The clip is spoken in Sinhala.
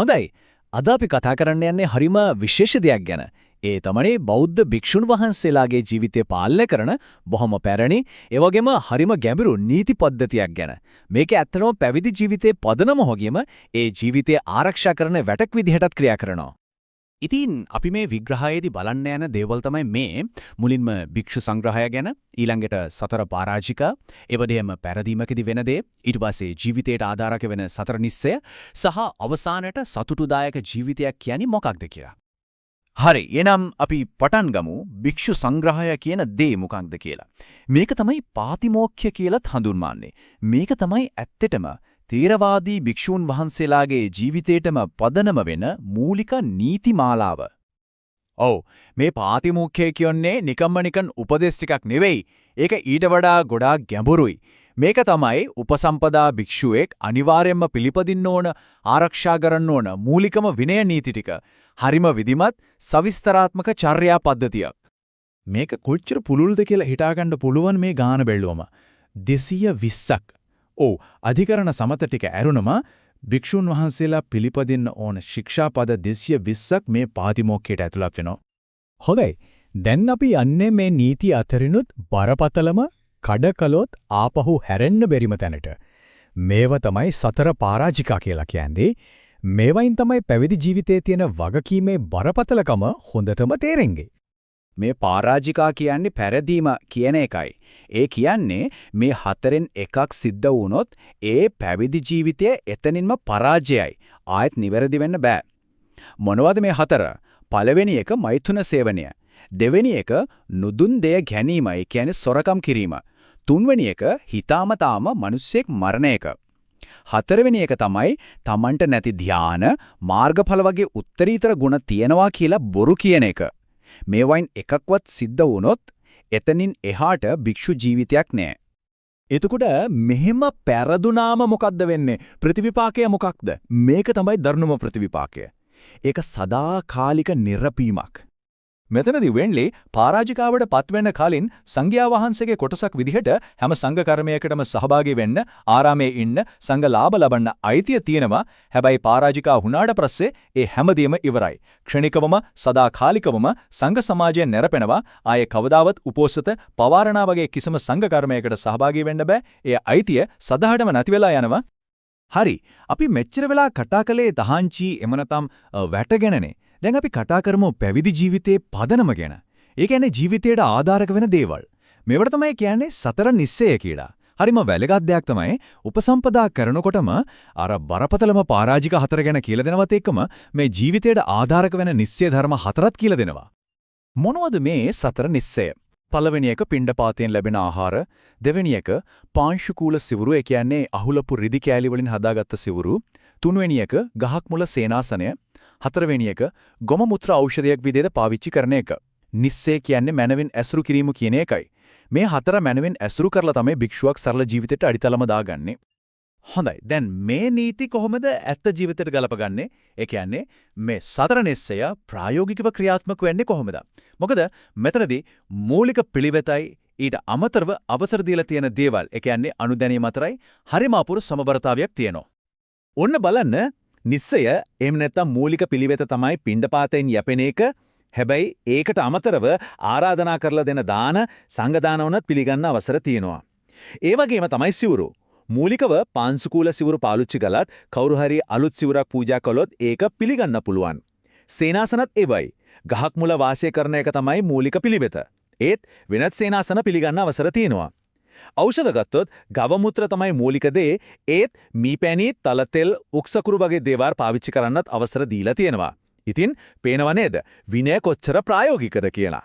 හොඳයි. අද අපි කතා කරන්න යන්නේ හරිම විශේෂ දෙයක් ගැන. ඒ තමයි බෞද්ධ භික්ෂුන් වහන්සේලාගේ ජීවිතය පාලනය කරන බොහොම පැරණි, ඒ වගේම හරිම ගැඹුරු නීති පද්ධතියක් ගැන. මේක ඇත්තටම පැවිදි ජීවිතයේ පදනම හොගියම ඒ ජීවිතය ආරක්ෂා කරන වැටක් විදිහටත් ක්‍රියා කරනවා. ඉතින් අපි මේ විග්‍රහයේදී බලන්න යන දේවල් තමයි මේ මුලින්ම භික්ෂු සංග්‍රහය ගැන, ඊළඟට සතර පරාජිකා, එවැදීම පෙරදීමකදී වෙන දේ, ඊට පස්සේ ජීවිතයට ආධාරක වෙන සතර නිස්සය සහ අවසානට සතුටුදායක ජීවිතයක් කියන්නේ මොකක්ද කියලා. හරි, එනම් අපි පටන් ගමු භික්ෂු සංග්‍රහය කියන දේ මොකක්ද කියලා. මේක තමයි පාතිමෝක්ඛ්‍ය කියලාත් හඳුන්වන්නේ. මේක තමයි ඇත්තටම තේරවාදී භික්ෂූන් වහන්සේලාගේ ජීවිතේටම පදනම වෙන මූලික නීතිමාලාව. ඔව්, මේ පාතිමෝක්ඛය කියන්නේ නිකන් උපදේශ ටිකක් නෙවෙයි. ඒක ඊට වඩා ගොඩාක් ගැඹුරුයි. මේක තමයි උපසම්පදා භික්ෂුවෙක් අනිවාර්යයෙන්ම පිළිපදින්න ඕන, ආරක්ෂා කරන්න ඕන මූලිකම විනය නීති ටික. හරිම විධිමත්, සවිස්තරාත්මක චර්යා පද්ධතියක්. මේක කොච්චර පුළුල්ද කියලා හිතාගන්න පුළුවන් මේ ගාන බැලුවම. 220ක්. ඔව්, අධිකරණ සමත ටික ඇරුණම භික්ෂුන් වහන්සේලා පිළිපදින්න ඕන ශික්ෂාපද 220ක් මේ පාතිමෝක්ඛයට ඇතුළත් වෙනවා. හොඳයි. දැන් අපි යන්නේ මේ නීති අතරිනුත් බරපතලම කඩකලොත් ආපහු හැරෙන්න බැරිම තැනට. මේව තමයි සතර පරාජිකා කියලා කියන්නේ. මේවයින් තමයි පැවිදි ජීවිතයේ තියෙන වගකීමේ බරපතලකම හොඳටම තේරෙන්නේ. මේ පරාජිකා කියන්නේ පෙරදීම කියන එකයි. ඒ කියන්නේ මේ හතරෙන් එකක් සිද්ධ වුණොත් ඒ පැවිදි ජීවිතය එතනින්ම පරාජයයි. ආයෙත් නිවැරදි වෙන්න බෑ. මොනවද මේ හතර? පළවෙනි එක මෛථුන සේවනය. දෙවෙනි එක නුදුන් දෙය ගැනීම, ඒ කියන්නේ සොරකම් කිරීම. තුන්වෙනි එක හිතාමතාම මිනිස්සෙක් මරණ එක. හතරවෙනි එක තමයි Tamanට නැති ධාන, මාර්ගඵල වගේ උත්තරීතර ගුණ තියනවා කියලා බොරු කියන එක. මේ වයින් එකක්වත් සිද්ධ වුණොත් එතනින් එහාට භික්ෂු ජීවිතයක් නෑ. එතකොට මෙහෙම පෙරදුනාම මොකද්ද වෙන්නේ? ප්‍රතිවිපාකය මොකක්ද? මේක තමයි දරුණුම ප්‍රතිවිපාකය. ඒක සදාකාලික නිර්පීමක්. මෙතනදී වෙන්නේ පරාජිකාවට පත්වෙන්න කලින් සංඝයා වහන්සේගේ කොටසක් විදිහට හැම සංඝ කර්මයකටම සහභාගී වෙන්න, ආරාමයේ ඉන්න, සංඝ ලාභ ලබන්න අයිතිය තියෙනවා. හැබැයි පරාජිකා වුණාට පස්සේ ඒ හැමදේම ඉවරයි. ක්ෂණිකවම සදාකාලිකවම සංඝ සමාජය නැරපෙනවා. ආයේ කවදාවත් උපෝසත, පවාරණා වගේ කිසිම සංඝ කර්මයකට සහභාගී වෙන්න බෑ. ඒ අයිතිය සදාහටම නැති වෙලා යනවා. හරි, අපි මෙච්චර වෙලා කතා කළේ දහංචි එම නැත්නම් වැටගෙනනේ. දැන් අපි කතා කරමු පැවිදි ජීවිතයේ පදනම ගැන. ඒ කියන්නේ ජීවිතයට ආධාරක වෙන දේවල්. මේවට තමයි කියන්නේ සතර නිස්සය කියලා. හරිම වැදගත් දෙයක් තමයි උපසම්පදා කරනකොටම අර බරපතලම පරාජික හතර ගැන කියලා දෙනවත් එක්කම මේ ජීවිතයට ආධාරක වෙන නිස්සය ධර්ම හතරක් කියලා දෙනවා. මොනවද මේ සතර නිස්සය? පළවෙනි එක පිණ්ඩපාතයෙන් ලැබෙන ආහාර, දෙවෙනි එක පාංශුකූල සිවුරු, ඒ කියන්නේ අහුලපු රිදි කෑලි වලින් හදාගත්ත සිවුරු, තුන්වෙනි එක ගහක් මුල සේනාසනය, හතරවෙනි එක ගොම මුත්‍ර ඖෂධයක් විදිහට පාවිච්චි කරන එක. නිස්සේ කියන්නේ මනවින් ඇසුරු කිරීම කියන එකයි. මේ හතර මනවින් ඇසුරු කරලා තමයි භික්ෂුවක් සරල ජීවිතයට අඩිතලම දාගන්නේ. හොඳයි. දැන් මේ නීති කොහොමද ඇත්ත ජීවිතයට ගලපගන්නේ? ඒ කියන්නේ මේ සතර නිස්සය ප්‍රායෝගිකව ක්‍රියාත්මක වෙන්නේ කොහොමද? මොකද මෙතනදී මූලික පිළිවෙතයි ඊට අමතරව අවසර දීලා තියෙන දේවල්, ඒ කියන්නේ අනුදැනීම අතරයි හරිම අපූර්ව සමබරතාවයක් තියෙනවා. ඔන්න බලන්න, නිස්සය එහෙම නැත්නම් මූලික පිළිවෙත තමයි පිණ්ඩපාතයෙන් යැපෙන එක. හැබැයි ඒකට අමතරව ආරාධනා කරලා දෙන දාන, සංඝ දාන උනත් පිළිගන්න අවසර තියෙනවා. ඒ වගේම තමයි සිවුරු. මූලිකව පාංශුකූල සිවුරු පාවිච්චි කළත් කවුරු හරි අලුත් සිවුරක් පූජා කළොත් ඒක පිළිගන්න පුළුවන්. සේනාසනත් ඒවයි. ගහක් මුල වාසය කරන එක තමයි මූලික පිළිවෙත. ඒත් වෙනත් සේනාසන පිළිගන්න අවසර තියෙනවා. ඖෂධ ගත්තොත් ගව මුත්‍ර තමයි මූලික දේ. ඒත් මීපැණි, තල තෙල්, උක්සකුරු වගේ දේවල් පාවිච්චි කරන්නත් අවසර දීලා තියෙනවා. ඉතින් පේනව නේද විනය කොච්චර ප්‍රායෝගිකද කියලා.